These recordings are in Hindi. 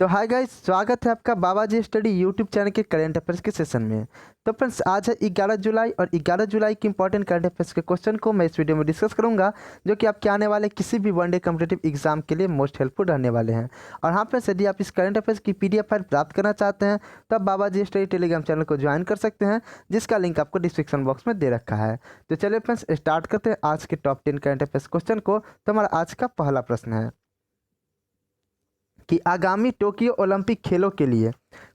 तो हाय गाइस, स्वागत है आपका बाबा जी स्टडी यूट्यूब चैनल के करंट अफेयर्स के सेशन में। तो फ्रेंड्स, आज है 11 जुलाई और 11 जुलाई की इंपॉर्टेंट करंट अफेयर्स के क्वेश्चन को मैं इस वीडियो में डिस्कस करूंगा, जो कि आपके आने वाले किसी भी वनडे कॉम्पिटिटिव एग्जाम के लिए मोस्ट हेल्पफुल रहने वाले हैं। और हाँ फ्रेंड्स, यदि आप इस करंट अफेयर्स की PDF फाइल प्राप्त करना चाहते हैं तो आप बाबा जी स्टडी टेलीग्राम चैनल को ज्वाइन कर सकते हैं, जिसका लिंक आपको डिस्क्रिप्शन बॉक्स में दे रखा है। तो चलिए फ्रेंड्स, स्टार्ट करते हैं आज के टॉप 10 करंट अफेयर्स क्वेश्चन को। तो हमारा आज का पहला प्रश्न है कि आगामी टोक्यो ओलंपिक खेलों के लिए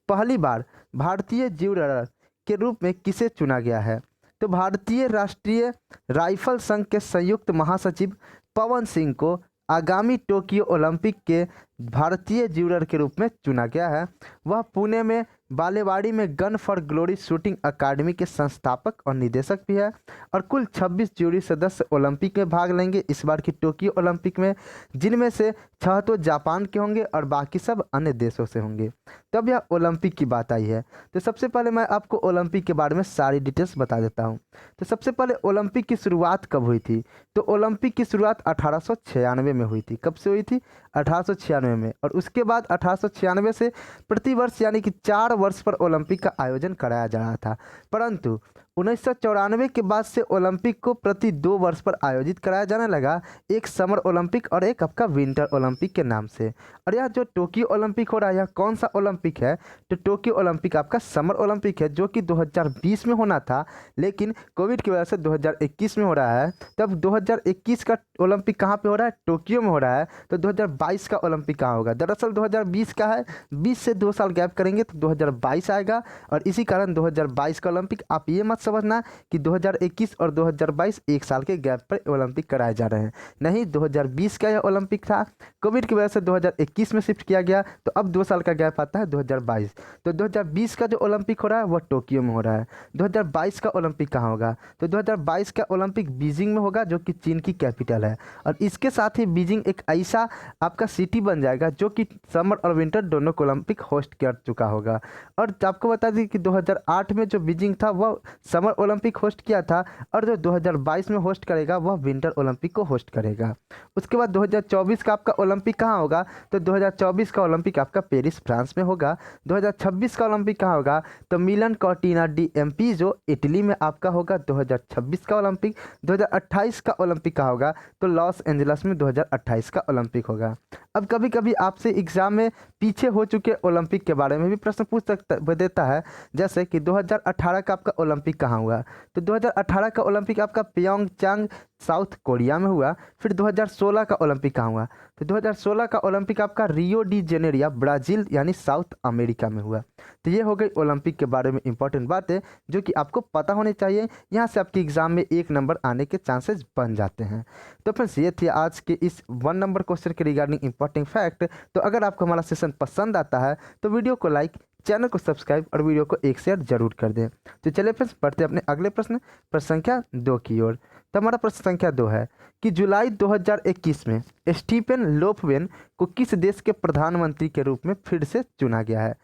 पहली बार भारतीय ज्यूडोर के रूप में किसे चुना गया है? तो भारतीय राष्ट्रीय राइफल संघ के संयुक्त महासचिव पवन सिंह को आगामी टोक्यो ओलंपिक के भारतीय ज्यूडोर के रूप में चुना गया है। वह पुणे में बालेवाड़ी में गन फॉर ग्लोरी शूटिंग अकादमी के संस्थापक और निदेशक भी है। और कुल 26 ज्यूरी सदस्य ओलंपिक में भाग लेंगे इस बार की टोक्यो ओलंपिक में, जिनमें से 6 तो जापान के होंगे और बाकी सब अन्य देशों से होंगे। तब यह ओलंपिक की बात आई है, तो सबसे पहले मैं आपको ओलंपिक के बारे में सारी डिटेल्स बता देता हूँ। तो सबसे पहले ओलंपिक की शुरुआत कब हुई थी? तो ओलंपिक की शुरुआत 1896 में हुई थी। कब से हुई थी? 1896 में। और उसके बाद 1896 से प्रतिवर्ष यानी कि 4 वर्ष पर ओलंपिक का आयोजन कराया जा रहा था, परंतु 1994 के बाद से ओलंपिक को प्रति 2 वर्ष पर आयोजित कराया जाने लगा, एक समर ओलंपिक और एक आपका विंटर ओलंपिक के नाम से। और यह जो टोक्यो ओलंपिक हो रहा है, यह कौन सा ओलंपिक है? तो टोक्यो ओलंपिक आपका समर ओलंपिक है, जो कि 2020 में होना था, लेकिन कोविड की वजह से 2021 में हो रहा है। तब 2021 का ओलंपिक कहाँ पे हो रहा है? टोक्यो में हो रहा है। तो 2022 का ओलंपिक कहाँ होगा? दरअसल 2020 का है, 20 से 2 साल गैप करेंगे तो 2022 आएगा। और इसी कारण 2022 का ओलंपिक, आप ये मत समझना कि 2021 और 2022 एक साल के गैप पर ओलंपिक कराए जा रहे हैं। नहीं, 2020 का यह ओलंपिक था, कोविड की वजह से 2021 में शिफ्ट किया गया, तो अब 2 साल का गैप आता है 2022। तो 2020 का जो ओलंपिक हो रहा है वह टोक्यो में हो रहा है। 2022 का ओलंपिक कहाँ होगा? तो 2022 का ओलंपिक बीजिंग में होगा, जो कि चीन की कैपिटल है। और इसके साथ ही बीजिंग एक ऐसा आपका सिटी बन जाएगा जो कि समर और विंटर दोनों को ओलंपिक होस्ट कर चुका होगा। और आपको बता दें कि 2008 में जो बीजिंग था वह समर ओलंपिक होस्ट किया था, और जो 2022 में होस्ट करेगा वह विंटर ओलंपिक को होस्ट करेगा। उसके बाद 2024 का आपका ओलंपिक कहाँ होगा? तो 2024 का ओलंपिक आपका पेरिस फ्रांस में होगा। 2026 का ओलंपिक कहाँ होगा? तो मिलन कॉर्टिना डी एम्पिजो इटली में आपका होगा 2026 का ओलंपिक। 2028 का ओलंपिक कहाँ होगा? तो लॉस एंजलस में 2028 का ओलंपिक होगा। अब कभी कभी आपसे एग्जाम में पीछे हो चुके ओलंपिक के बारे में भी प्रश्न पूछ देता है, जैसे कि 2018 का आपका ओलंपिक कहाँ हुआ? तो 2018 का ओलंपिक आपका प्योंगचांग साउथ कोरिया में हुआ। फिर 2016 का ओलंपिक कहाँ हुआ? तो 2016 का ओलंपिक आपका रियो डी जेनेरिया ब्राज़ील यानी साउथ अमेरिका में हुआ। तो ये हो गई ओलंपिक के बारे में इंपॉर्टेंट बातें जो कि आपको पता होनी चाहिए, यहाँ से आपके एग्जाम में 1 नंबर आने के चांसेस बन जाते हैं। तो फ्रेंड्स, ये थी आज के इस 1 नंबर क्वेश्चन के रिगार्डिंग इंपॉर्टेंट फैक्ट। तो अगर आपको हमारा सेशन पसंद आता है तो वीडियो को लाइक, चैनल को सब्सक्राइब और वीडियो को एक शेयर जरूर कर दें। तो चलिए फ्रेंड्स, बढ़ते हैं अपने अगले प्रश्न संख्या 2 की ओर। तो हमारा प्रश्न संख्या 2 है कि जुलाई 2021 में स्टीफन लोफवेन को किस देश के प्रधानमंत्री के रूप में फिर से चुना गया है?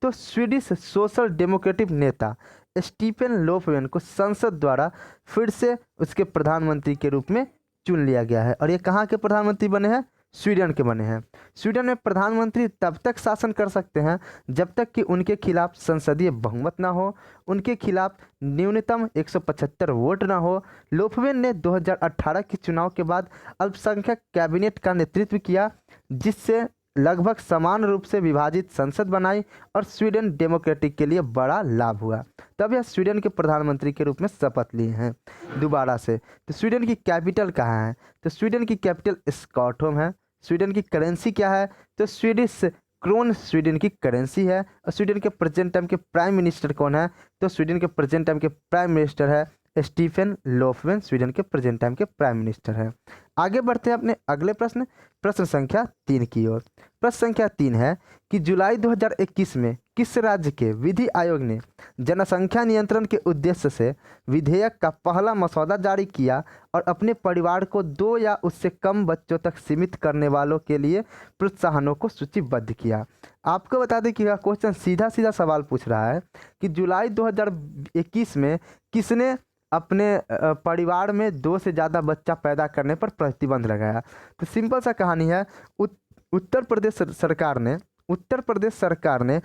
तो स्वीडिश सोशल डेमोक्रेटिक नेता स्टीफन लोफवेन को संसद द्वारा फिर से उसके प्रधानमंत्री के रूप में चुन लिया गया है। और ये कहाँ के प्रधानमंत्री बने हैं? स्वीडन के बने हैं। स्वीडन में प्रधानमंत्री तब तक शासन कर सकते हैं जब तक कि उनके खिलाफ संसदीय बहुमत ना हो, उनके खिलाफ न्यूनतम 175 वोट ना हो। लोफवेन ने 2018 के चुनाव के बाद अल्पसंख्यक कैबिनेट का नेतृत्व किया, जिससे लगभग समान रूप से विभाजित संसद बनाई और स्वीडन डेमोक्रेटिक के लिए बड़ा लाभ हुआ। तब यह स्वीडन के प्रधानमंत्री के रूप में शपथ लिए हैं दोबारा से। तो स्वीडन की कैपिटल कहाँ है? तो स्वीडन की कैपिटल स्टॉकहोम है। स्वीडन की करेंसी क्या है? तो स्वीडिश क्रोन स्वीडन की करेंसी है। और स्वीडन के प्रेजेंट टाइम के प्राइम मिनिस्टर कौन है? तो स्वीडन के प्रेजेंट टाइम के प्राइम मिनिस्टर है स्टीफन लोफवेन, स्वीडन के प्रेजेंट टाइम के प्राइम मिनिस्टर है। आगे बढ़ते हैं अपने अगले प्रश्न संख्या 3 की ओर। प्रश्न संख्या 3 है कि जुलाई 2021 में किस राज्य के विधि आयोग ने जनसंख्या नियंत्रण के उद्देश्य से विधेयक का पहला मसौदा जारी किया और अपने परिवार को 2 या उससे कम बच्चों तक सीमित करने वालों के लिए प्रोत्साहनों को सूचीबद्ध किया? आपको बता दें कि यह क्वेश्चन सीधा सीधा सवाल पूछ रहा है कि जुलाई 2021 में किसने अपने परिवार में 2 से ज़्यादा बच्चा पैदा करने पर प्रतिबंध लगाया? तो सिंपल सा कहानी है, उत्तर प्रदेश सरकार ने उत्तर प्रदेश सरकार ने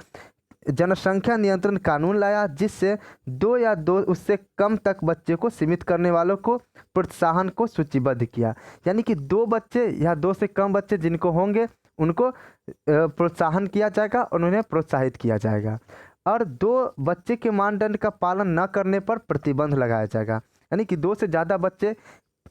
जनसंख्या नियंत्रण कानून लाया, जिससे 2 या 2 उससे कम तक बच्चे को सीमित करने वालों को प्रोत्साहन को सूचीबद्ध किया। यानी कि 2 बच्चे या 2 से कम बच्चे जिनको होंगे उनको प्रोत्साहन किया जाएगा और उन्हें प्रोत्साहित किया जाएगा। और 2 बच्चे के मानदंड का पालन न करने पर प्रतिबंध लगाया जाएगा। यानी कि 2 से ज़्यादा बच्चे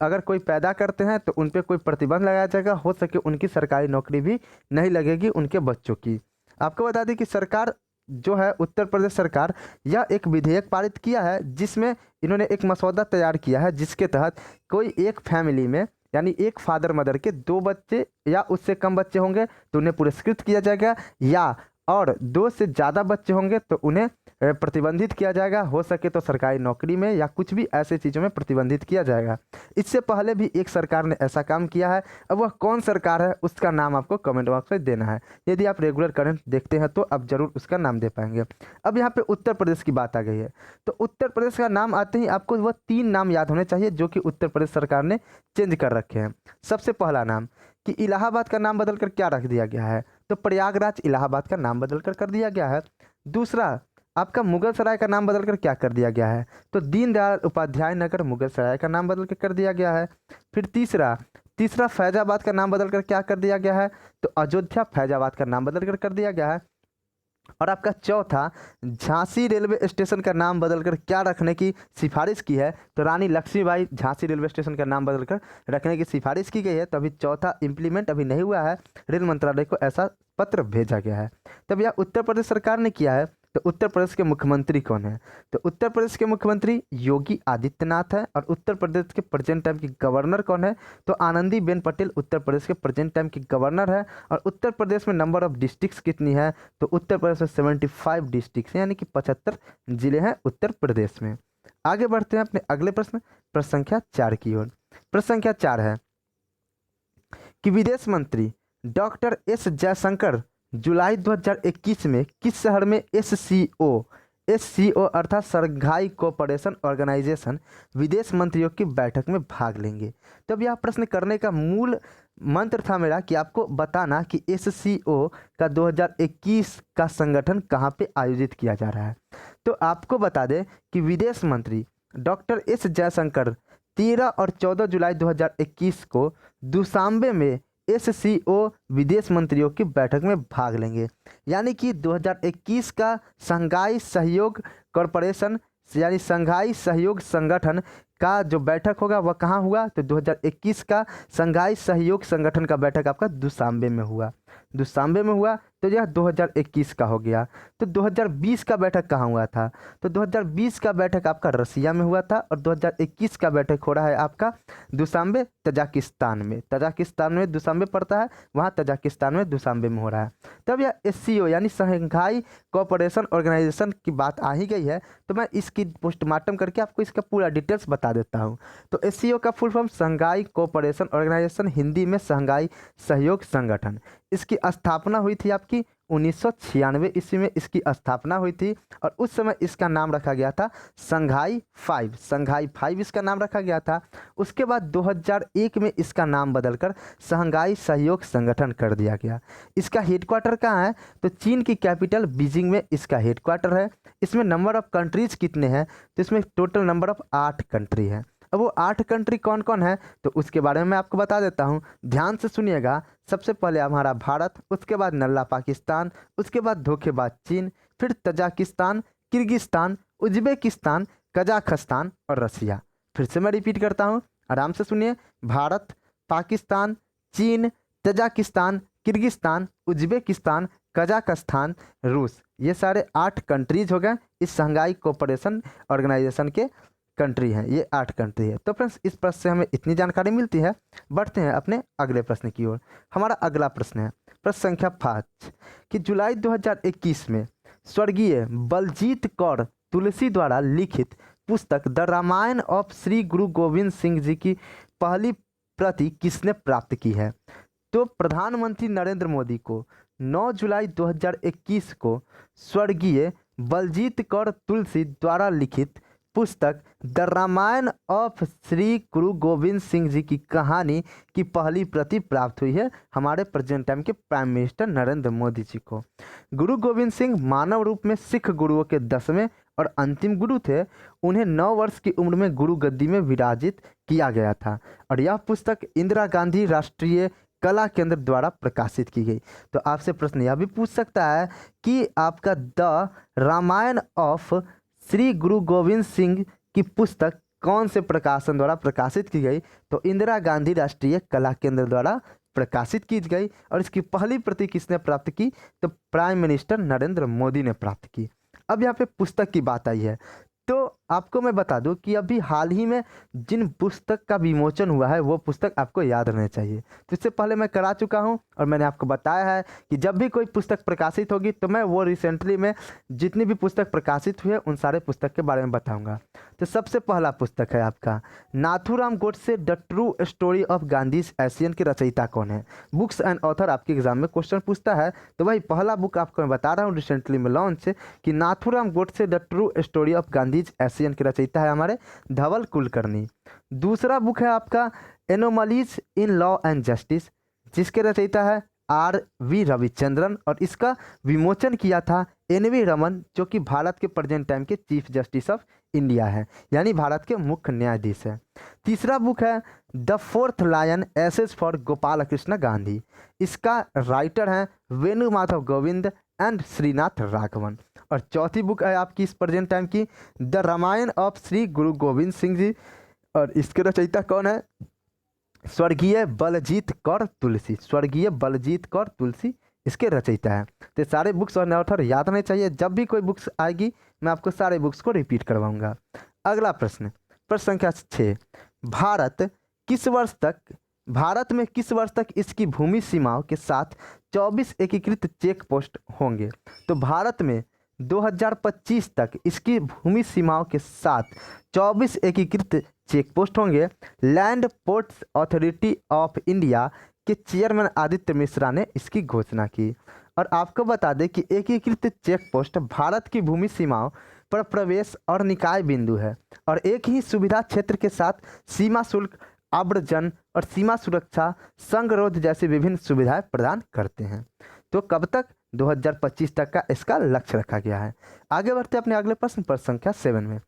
अगर कोई पैदा करते हैं तो उन पर कोई प्रतिबंध लगाया जाएगा, हो सके उनकी सरकारी नौकरी भी नहीं लगेगी उनके बच्चों की। आपको बता दें कि सरकार जो है उत्तर प्रदेश सरकार यह एक विधेयक पारित किया है, जिसमें इन्होंने एक मसौदा तैयार किया है, जिसके तहत कोई एक फैमिली में यानी एक फादर मदर के 2 बच्चे या उससे कम बच्चे होंगे तो उन्हें पुरस्कृत किया जाएगा, या और 2 से ज़्यादा बच्चे होंगे तो उन्हें प्रतिबंधित किया जाएगा, हो सके तो सरकारी नौकरी में या कुछ भी ऐसे चीज़ों में प्रतिबंधित किया जाएगा। इससे पहले भी एक सरकार ने ऐसा काम किया है। अब वह कौन सरकार है उसका नाम आपको कमेंट बॉक्स में देना है। यदि आप रेगुलर करंट देखते हैं तो आप जरूर उसका नाम दे पाएंगे। अब यहाँ पे उत्तर प्रदेश की बात आ गई है, तो उत्तर प्रदेश का नाम आते ही आपको वह 3 नाम याद होने चाहिए जो कि उत्तर प्रदेश सरकार ने चेंज कर रखे हैं। सबसे पहला नाम कि इलाहाबाद का नाम बदलकर क्या रख दिया गया है, तो प्रयागराज इलाहाबाद का नाम बदलकर कर दिया गया है। दूसरा, आपका मुगल सराय का नाम बदलकर क्या कर दिया गया है, तो दीनदयाल उपाध्याय नगर मुगल सराय का नाम बदल कर दिया गया है। फिर तीसरा फैजाबाद का नाम बदलकर क्या कर दिया गया है, तो अयोध्या फैजाबाद का नाम बदलकर कर दिया गया है। और आपका चौथा, झांसी रेलवे स्टेशन का नाम बदलकर क्या रखने की सिफारिश की है, तो रानी लक्ष्मीबाई झांसी रेलवे स्टेशन का नाम बदलकर रखने की सिफारिश की गई है। तो अभी चौथा इम्प्लीमेंट अभी नहीं हुआ है, रेल मंत्रालय को ऐसा पत्र भेजा गया है। तब यह उत्तर प्रदेश सरकार ने किया है। तो उत्तर प्रदेश के मुख्यमंत्री कौन है, तो उत्तर प्रदेश के मुख्यमंत्री योगी आदित्यनाथ है। और उत्तर प्रदेश के प्रेजेंट टाइम की गवर्नर कौन है, तो आनंदीबेन पटेल उत्तर प्रदेश के प्रेजेंट टाइम की गवर्नर है। और उत्तर प्रदेश में नंबर ऑफ डिस्ट्रिक्ट्स कितनी है, तो उत्तर प्रदेश में 75 डिस्ट्रिक्ट्स हैं, यानी कि 75 जिले हैं उत्तर प्रदेश में। आगे बढ़ते हैं अपने अगले प्रश्न संख्या 4 की ओर। प्रश्न संख्या 4 है कि विदेश मंत्री डॉक्टर एस जयशंकर जुलाई 2021 में किस शहर में एससीओ अर्थात शंघाई कोऑपरेशन ऑर्गेनाइजेशन विदेश मंत्रियों की बैठक में भाग लेंगे। तब यह प्रश्न करने का मूल मंत्र था मेरा कि आपको बताना कि एससीओ का 2021 का संगठन कहाँ पे आयोजित किया जा रहा है। तो आपको बता दें कि विदेश मंत्री डॉक्टर एस जयशंकर 13 और 14 जुलाई 2021 को दुशांबे में एससीओ विदेश मंत्रियों की बैठक में भाग लेंगे। यानी कि 2021 का शंघाई सहयोग कॉरपोरेशन यानी शंघाई सहयोग संगठन का जो बैठक होगा वह कहाँ हुआ, तो 2021 का शंघाई सहयोग संगठन का बैठक आपका दुशांबे में हुआ। तो यह 2021 का हो गया। तो 2020 का बैठक कहाँ हुआ था, तो 2020 का बैठक आपका रसिया में हुआ था। और 2021 का बैठक हो रहा है आपका दुशांबे तजाकिस्तान में दुशांबे पड़ता है, वहाँ तजाकिस्तान में दुशांबे में हो रहा है। तब यह एससीओ यानी शंघाई कोऑपरेशन ऑर्गेनाइजेशन की बात आ ही गई है, तो मैं इसकी पोस्टमार्टम करके आपको इसका पूरा डिटेल्स बता देता हूँ। तो एससीओ का full form Shanghai cooperation organisation, Hindi में शंघाई सहयोग संगठन। इसकी स्थापना हुई थी आपकी 1996 ईस्वी में इसकी स्थापना हुई थी। और उस समय इसका नाम रखा गया था शंघाई 5 इसका नाम रखा गया था। उसके बाद 2001 में इसका नाम बदलकर शंघाई सहयोग संगठन कर दिया गया। इसका हेडक्वार्टर कहाँ है, तो चीन की कैपिटल बीजिंग में इसका हेडक्वार्टर है। इसमें नंबर ऑफ कंट्रीज कितने हैं, तो इसमें टोटल नंबर ऑफ 8 कंट्री हैं। अब वो 8 कंट्री कौन कौन है, तो उसके बारे में मैं आपको बता देता हूँ, ध्यान से सुनिएगा। सबसे पहले हमारा भारत, उसके बाद नल्ला पाकिस्तान, उसके बाद धोखेबाज चीन, फिर तजाकिस्तान, किर्गिस्तान, उज्बेकिस्तान, कजाखस्तान और रसिया। फिर से मैं रिपीट करता हूँ, आराम से सुनिए। भारत, पाकिस्तान, चीन, तजाकिस्तान, किर्गिस्तान, उज्बेकिस्तान, कजाखस्तान, रूस, ये सारे 8 कंट्रीज हो गए इस शंघाई कोऑपरेशन ऑर्गेनाइजेशन के कंट्री हैं। ये 8 कंट्री है। तो फ्रेंड्स इस प्रश्न से हमें इतनी जानकारी मिलती है। बढ़ते हैं अपने अगले प्रश्न की ओर। हमारा अगला प्रश्न है प्रश्न संख्या 5 कि जुलाई 2021 में स्वर्गीय बलजीत कौर तुलसी द्वारा लिखित पुस्तक द रामायण ऑफ श्री गुरु गोविंद सिंह जी की पहली प्रति किसने प्राप्त की है, तो प्रधानमंत्री नरेंद्र मोदी को 9 जुलाई 2021 को स्वर्गीय बलजीत कौर तुलसी द्वारा लिखित पुस्तक द रामायण ऑफ श्री गुरु गोविंद सिंह जी की कहानी की पहली प्रति प्राप्त हुई है हमारे प्रेजेंट टाइम के प्राइम मिनिस्टर नरेंद्र मोदी जी को। गुरु गोविंद सिंह मानव रूप में सिख गुरुओं के 10वें और अंतिम गुरु थे। उन्हें 9 वर्ष की उम्र में गुरु गद्दी में विराजित किया गया था और यह पुस्तक इंदिरा गांधी राष्ट्रीय कला केंद्र द्वारा प्रकाशित की गई। तो आपसे प्रश्न यह भी पूछ सकता है कि आपका द रामायण ऑफ श्री गुरु गोविंद सिंह की पुस्तक कौन से प्रकाशन द्वारा प्रकाशित की गई? तो इंदिरा गांधी राष्ट्रीय कला केंद्र द्वारा प्रकाशित की गई और इसकी पहली प्रति किसने प्राप्त की? तो प्राइम मिनिस्टर नरेंद्र मोदी ने प्राप्त की। अब यहाँ पे पुस्तक की बात आई है तो आपको मैं बता दूं कि अभी हाल ही में जिन पुस्तक का विमोचन हुआ है वो पुस्तक आपको याद रहना चाहिए। तो इससे पहले मैं करा चुका हूं और मैंने आपको बताया है कि जब भी कोई पुस्तक प्रकाशित होगी तो मैं वो रिसेंटली में जितनी भी पुस्तक प्रकाशित हुई है उन सारे पुस्तक के बारे में बताऊंगा। तो सबसे पहला पुस्तक है आपका Nathuram Godse the true story of Gandhi's Asian के रचयिता कौन है? बुक्स एंड ऑथर आपके एग्जाम में क्वेश्चन पूछता है तो वही पहला बुक आपको मैं बता रहा हूँ रिसेंटली में लॉन्च कि Nathuram Godse the true story of Gandhi's Asian के रचयिता है हमारे धवल कुलकर्णी। दूसरा बुक है आपका anomalies in law and justice जिसके रचयिता है R.V. रविचंद्रन और इसका विमोचन किया था N.V. रमन जो कि भारत के प्रेजेंट टाइम के चीफ जस्टिस ऑफ इंडिया है यानी भारत के मुख्य न्यायाधीश है। तीसरा बुक है the fourth lion essays for Gopal Krishna Gandhi. इसका राइटर हैं वेणु माधव गोविंद एंड श्रीनाथ राघवन। और चौथी बुक है आपकी इस प्रेजेंट टाइम की द रामायण ऑफ श्री गुरु गोविंद सिंह जी और इसके रचयिता कौन है? स्वर्गीय बलजीत कौर तुलसी। स्वर्गीय बलजीत कौर तुलसी इसके रचयिता है। तो सारे बुक्स और ऑथर याद होने चाहिए। जब भी कोई बुक्स आएगी मैं आपको सारे बुक्स को रिपीट करवाऊंगा। अगला प्रश्न संख्या 6 भारत में किस वर्ष तक इसकी भूमि सीमाओं के साथ 24 एकीकृत चेक पोस्ट होंगे? तो भारत में 2025 तक इसकी भूमि सीमाओं के साथ 24 एकीकृत चेक पोस्ट होंगे। Land ports authority of India के चेयरमैन आदित्य मिश्रा ने इसकी घोषणा की। और आपको बता दें कि एकीकृत चेक पोस्ट भारत की भूमि सीमाओं पर प्रवेश और निकाय बिंदु है और एक ही सुविधा क्षेत्र के साथ सीमा शुल्क, आव्रजन और सीमा सुरक्षा, संगरोध जैसी विभिन्न सुविधाएं प्रदान करते हैं। तो कब तक? 2025 तक का इसका लक्ष्य रखा गया है। आगे बढ़ते अपने अगले प्रश्न संख्या 7 में।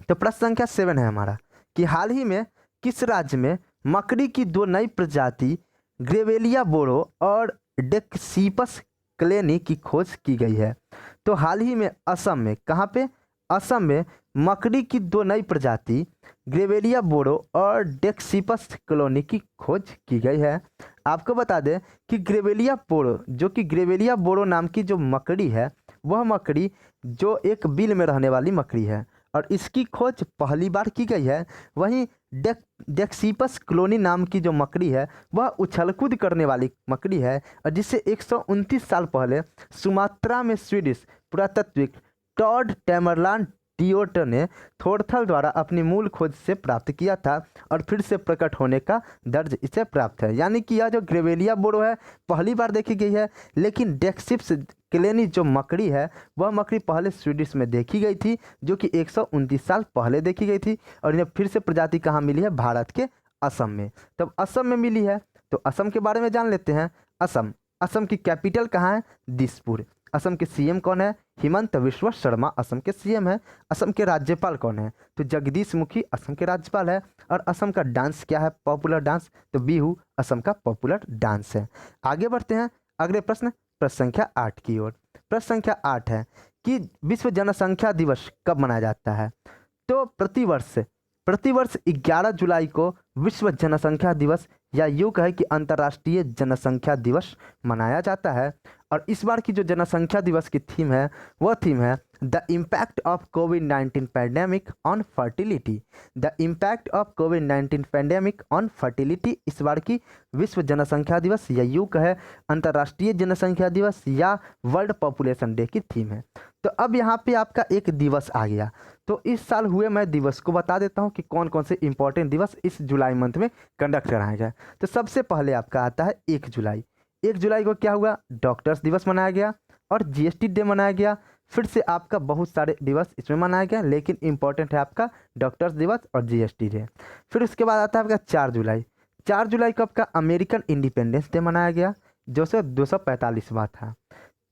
तो प्रश्न संख्या 7 है हमारा कि हाल ही में किस राज्य में मकड़ी की 2 नई प्रजाति ग्रेवेलिया बोरो और डेक्सिपस क्लेनी की खोज की गई है? तो हाल ही में असम में, कहाँ पे? असम में मकड़ी की 2 नई प्रजाति ग्रेवेलिया बोरो और डेक्सिपस क्लोनी की खोज की गई है। आपको बता दें कि ग्रेवेलिया बोरो जो कि ग्रेवेलिया बोरो नाम की जो मकड़ी है वह मकड़ी जो एक बिल में रहने वाली मकड़ी है और इसकी खोज पहली बार की गई है। वहीं डेक्सिपस क्लोनी नाम की जो मकड़ी है वह उछलकूद करने वाली मकड़ी है और जिसे 129 साल पहले सुमात्रा में स्वीडिश पुरातत्वविद टॉड टैमरलैंड डियोट ने थोरथल द्वारा अपनी मूल खोज से प्राप्त किया था और फिर से प्रकट होने का दर्ज इसे प्राप्त है। यानी कि यह जो ग्रेवेलिया बोरो है पहली बार देखी गई है, लेकिन डेक्सिपस क्लेनी जो मकड़ी है वह मकड़ी पहले स्वीडिश में देखी गई थी जो कि 129 साल पहले देखी गई थी और इन्हें फिर से प्रजाति कहाँ मिली है? भारत के असम में। तब असम में मिली है तो असम के बारे में जान लेते हैं। असम की कैपिटल कहाँ है? दिसपुर। असम के सीएम कौन है? हिमंत विश्व शर्मा असम के सीएम है। असम के राज्यपाल कौन है? तो जगदीश मुखी असम के राज्यपाल है। और असम का डांस क्या है? Popular dance. तो बिहू असम का पॉपुलर डांस है। आगे बढ़ते हैं अगले प्रश्न संख्या 8 की ओर। प्रश्न संख्या 8 है कि विश्व जनसंख्या दिवस कब मनाया जाता है? तो प्रतिवर्ष 11 जुलाई को विश्व जनसंख्या दिवस या यूँ कहे कि अंतर्राष्ट्रीय जनसंख्या दिवस मनाया जाता है। और इस बार की जो जनसंख्या दिवस की थीम है वह थीम है the impact of covid pandemic on fertility. The impact of covid pandemic on fertility इस बार की विश्व जनसंख्या दिवस या यूँ कहे अंतर्राष्ट्रीय जनसंख्या दिवस या वर्ल्ड पॉपुलेशन डे की थीम है। तो अब यहाँ पे आपका एक दिवस आ गया। तो इस साल हुए मैं दिवस को बता देता हूँ कि कौन कौन से इंपॉर्टेंट दिवस इस जुलाई मंथ में कंडक्ट कराया गया। तो सबसे पहले आपका आता है 1 जुलाई। 1 जुलाई को क्या हुआ? डॉक्टर्स दिवस मनाया गया और जीएसटी डे मनाया गया। फिर से आपका बहुत सारे दिवस इसमें मनाया गया, लेकिन इंपॉर्टेंट है आपका डॉक्टर्स दिवस और जीएसटी डे। फिर उसके बाद आता है आपका 4 जुलाई। 4 जुलाई को आपका अमेरिकन इंडिपेंडेंस डे मनाया गया, जो से 245वां था।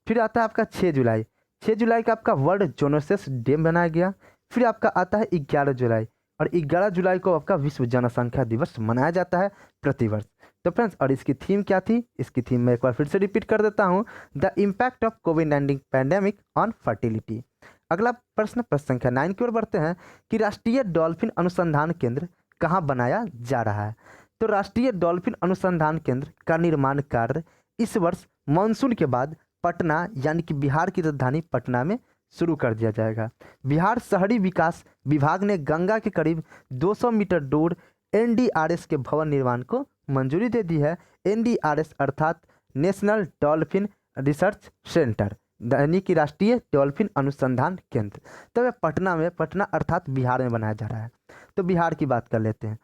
फिर आता है आपका 6 जुलाई। 6 जुलाई का आपका वर्ल्ड जोनोसिस डे मनाया गया। फिर आपका आता है 11 जुलाई, और 11 जुलाई को आपका विश्व जनसंख्या दिवस मनाया जाता है प्रतिवर्ष। तो फ्रेंड्स, और इसकी थीम क्या थी, इसकी थीम मैं एक बार फिर से रिपीट कर देता हूँ, the impact of covid pandemic on fertility. अगला प्रश्न, प्रश्न संख्या 9 की ओर बढ़ते हैं कि राष्ट्रीय डॉल्फिन अनुसंधान केंद्र कहाँ बनाया जा रहा है। तो राष्ट्रीय डॉल्फिन अनुसंधान केंद्र का निर्माण कार्य इस वर्ष मानसून के बाद पटना यानी कि बिहार की राजधानी पटना में शुरू कर दिया जाएगा। बिहार शहरी विकास विभाग ने गंगा के करीब 200 मीटर दूर एनडीआरएस के भवन निर्माण को मंजूरी दे दी है। एनडीआरएस अर्थात नेशनल डॉल्फिन रिसर्च सेंटर, यानी कि राष्ट्रीय डॉल्फिन अनुसंधान केंद्र। तो यह पटना में, पटना अर्थात बिहार में बनाया जा रहा है। तो बिहार की बात कर लेते हैं।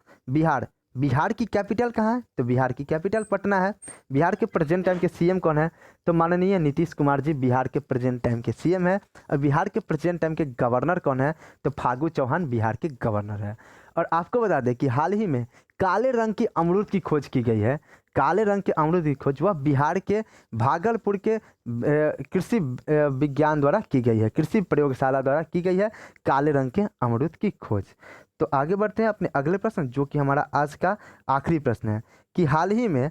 बिहार की कैपिटल कहाँ है, तो बिहार की कैपिटल पटना है। बिहार के प्रेजेंट टाइम के सीएम कौन है, तो माननीय नीतीश कुमार जी बिहार के प्रेजेंट टाइम के सीएम है। और बिहार के प्रेजेंट टाइम के गवर्नर कौन है, तो फागू चौहान बिहार के गवर्नर है। और आपको बता दें कि हाल ही में काले रंग की अमरूद की खोज की गई है। काले रंग के अमरूद की खोज वह बिहार के भागलपुर के कृषि विज्ञान द्वारा की गई है, कृषि प्रयोगशाला द्वारा की गई है काले रंग के अमरूद की खोज। तो आगे बढ़ते हैं अपने अगले प्रश्न, जो कि हमारा आज का आखिरी प्रश्न है कि हाल ही में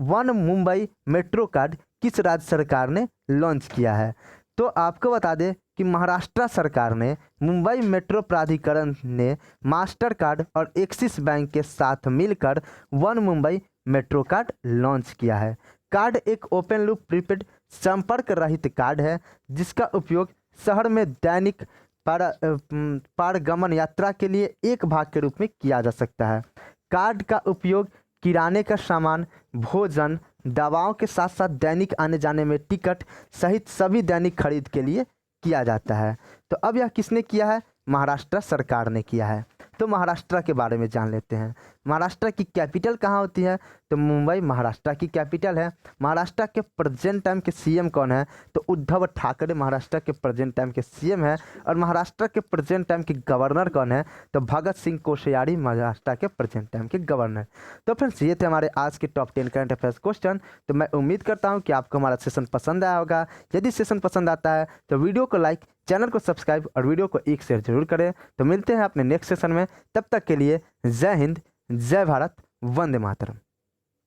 वन मुंबई मेट्रो कार्ड किस राज्य सरकार ने लॉन्च किया है। तो आपको बता दें कि महाराष्ट्र सरकार ने, मुंबई मेट्रो प्राधिकरण ने मास्टर कार्ड और एक्सिस बैंक के साथ मिलकर one Mumbai metro card launch किया है। कार्ड एक ओपन लूप प्रीपेड संपर्क रहित कार्ड है, जिसका उपयोग शहर में दैनिक पारगमन यात्रा के लिए एक भाग के रूप में किया जा सकता है। कार्ड का उपयोग किराने का सामान, भोजन, दवाओं के साथ साथ दैनिक आने जाने में टिकट सहित सभी दैनिक खरीद के लिए किया जाता है। तो अब यह किसने किया है, महाराष्ट्र सरकार ने किया है। तो महाराष्ट्र के बारे में जान लेते हैं। महाराष्ट्र की कैपिटल कहाँ होती है, तो मुंबई महाराष्ट्र की कैपिटल है। महाराष्ट्र के प्रेजेंट टाइम के सीएम कौन है, तो उद्धव ठाकरे महाराष्ट्र के प्रेजेंट टाइम के सीएम है। और महाराष्ट्र के प्रेजेंट टाइम के गवर्नर कौन है, तो भगत सिंह कोश्यारी महाराष्ट्र के प्रेजेंट टाइम के गवर्नर। तो फ्रेंड्स, ये थे हमारे आज के टॉप 10 करंट अफेयर्स क्वेश्चन। तो मैं उम्मीद करता हूँ कि आपको हमारा सेशन पसंद आया होगा। यदि सेशन पसंद आता है तो वीडियो को लाइक, चैनल को सब्सक्राइब और वीडियो को एक शेयर जरूर करें। तो मिलते हैं अपने नेक्स्ट सेशन में, तब तक के लिए जय हिंद, जय भारत, वंदे मातरम।